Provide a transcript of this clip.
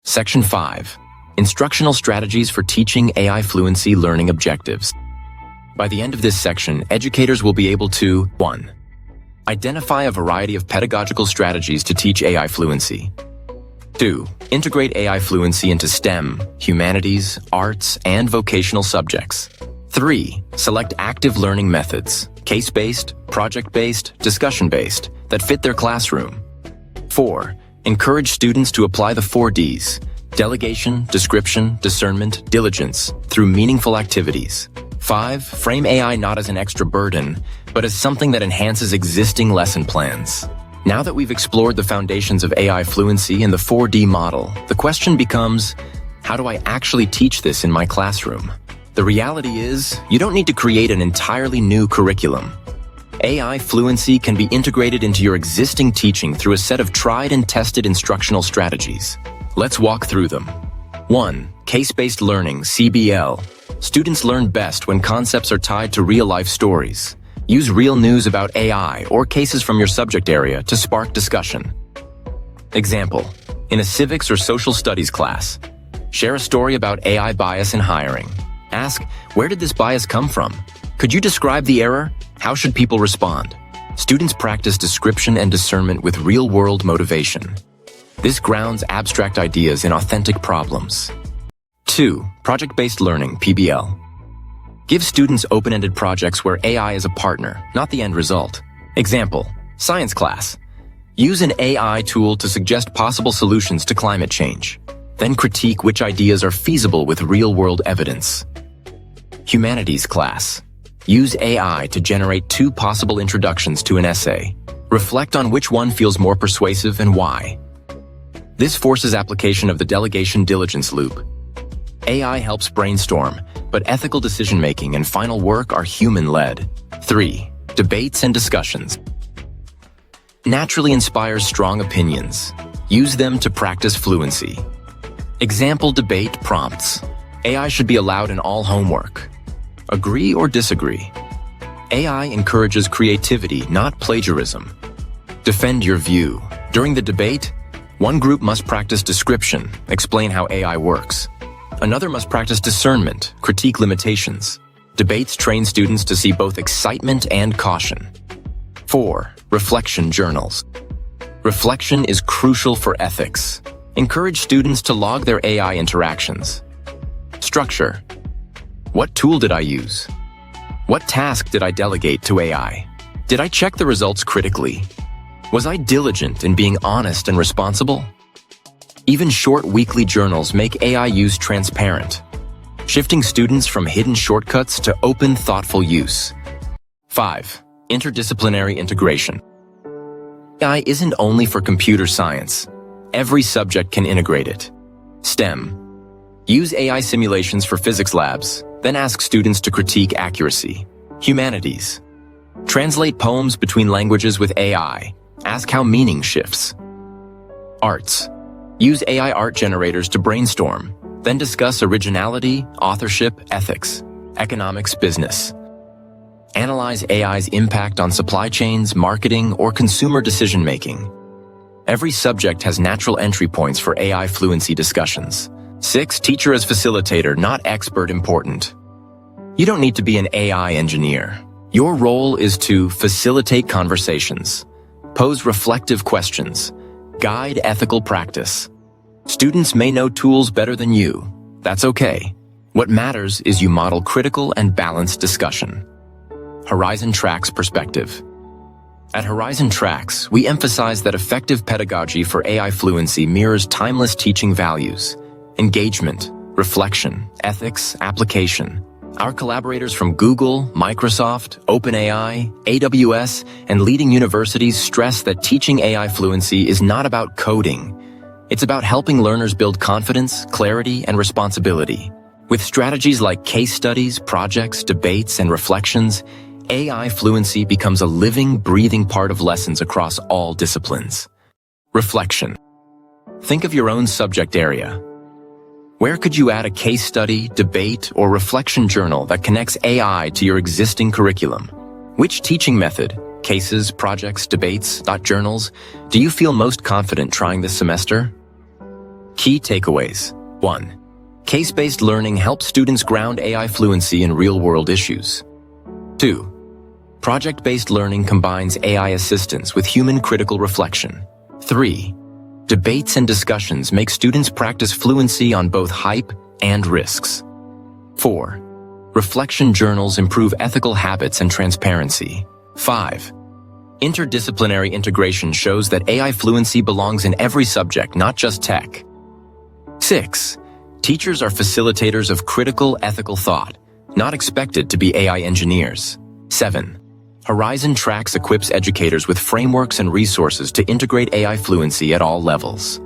Section 5. Instructional Strategies for Teaching AI Fluency Learning Objectives. By the end of this section, educators will be able to 1. Identify a variety of pedagogical strategies to teach AI fluency. 2. Integrate AI fluency into STEM, humanities, arts, and vocational subjects. 3. Select active learning methods, case-based, project-based, discussion-based, that fit their classroom. 4. Encourage students to apply the 4 Ds: delegation, description, discernment, diligence, through meaningful activities. 5. Frame AI not as an extra burden, but as something that enhances existing lesson plans. Now that we've explored the foundations of AI fluency and the 4D model, the question becomes, how do I actually teach this in my classroom? The reality is, you don't need to create an entirely new curriculum. AI fluency can be integrated into your existing teaching through a set of tried and tested instructional strategies. Let's walk through them. 1. Case-based learning, CBL. Students learn best when concepts are tied to real-life stories. Use real news about AI or cases from your subject area to spark discussion. Example: in a civics or social studies class, share a story about AI bias in hiring. Ask, where did this bias come from? Could you describe the error? How should people respond? Students practice description and discernment with real-world motivation. This grounds abstract ideas in authentic problems. 2. Project-based learning, PBL. Give students open-ended projects where AI is a partner, not the end result. Example: science class. Use an AI tool to suggest possible solutions to climate change. Then critique which ideas are feasible with real-world evidence. Humanities class. Use AI to generate 2 possible introductions to an essay. Reflect on which one feels more persuasive and why. This forces application of the Delegation Diligence loop. AI helps brainstorm, but ethical decision-making and final work are human-led. 3. Debates and discussions. Naturally inspires strong opinions. Use them to practice fluency. Example debate prompts. AI should be allowed in all homework. Agree or disagree? AI encourages creativity, not plagiarism. Defend your view. During the debate, one group must practice description, explain how AI works. Another must practice discernment, critique limitations. Debates train students to see both excitement and caution. 4. Reflection journals. Reflection is crucial for ethics. Encourage students to log their AI interactions. Structure. What tool did I use? What task did I delegate to AI? Did I check the results critically? Was I diligent in being honest and responsible? Even short weekly journals make AI use transparent, shifting students from hidden shortcuts to open, thoughtful use. 5. Interdisciplinary integration. AI isn't only for computer science. Every subject can integrate it. STEM. Use AI simulations for physics labs, then ask students to critique accuracy. Humanities. Translate poems between languages with AI. Ask how meaning shifts. Arts. Use AI art generators to brainstorm, then discuss originality, authorship, ethics, economics, business. Analyze AI's impact on supply chains, marketing, or consumer decision-making. Every subject has natural entry points for AI fluency discussions. 6. Teacher as facilitator, not expert important. You don't need to be an AI engineer. Your role is to facilitate conversations, pose reflective questions, guide ethical practice. Students may know tools better than you. That's okay. What matters is you model critical and balanced discussion. Horizon Trax perspective. At Horizon Trax, we emphasize that effective pedagogy for AI fluency mirrors timeless teaching values: engagement, reflection, ethics, application. Our collaborators from Google, Microsoft, OpenAI, AWS, and leading universities stress that teaching AI fluency is not about coding. It's about helping learners build confidence, clarity, and responsibility. With strategies like case studies, projects, debates, and reflections, AI fluency becomes a living, breathing part of lessons across all disciplines. Reflection. Think of your own subject area. Where could you add a case study, debate, or reflection journal that connects AI to your existing curriculum? Which teaching method, cases, projects, debates, journals, do you feel most confident trying this semester? Key takeaways. 1. Case-based learning helps students ground AI fluency in real-world issues. 2. Project-based learning combines AI assistance with human critical reflection. 3. Debates and discussions make students practice fluency on both hype and risks. 4. Reflection journals improve ethical habits and transparency. 5. Interdisciplinary integration shows that AI fluency belongs in every subject, not just tech. 6. Teachers are facilitators of critical, ethical thought, not expected to be AI engineers. 7. Horizon Trax equips educators with frameworks and resources to integrate AI fluency at all levels.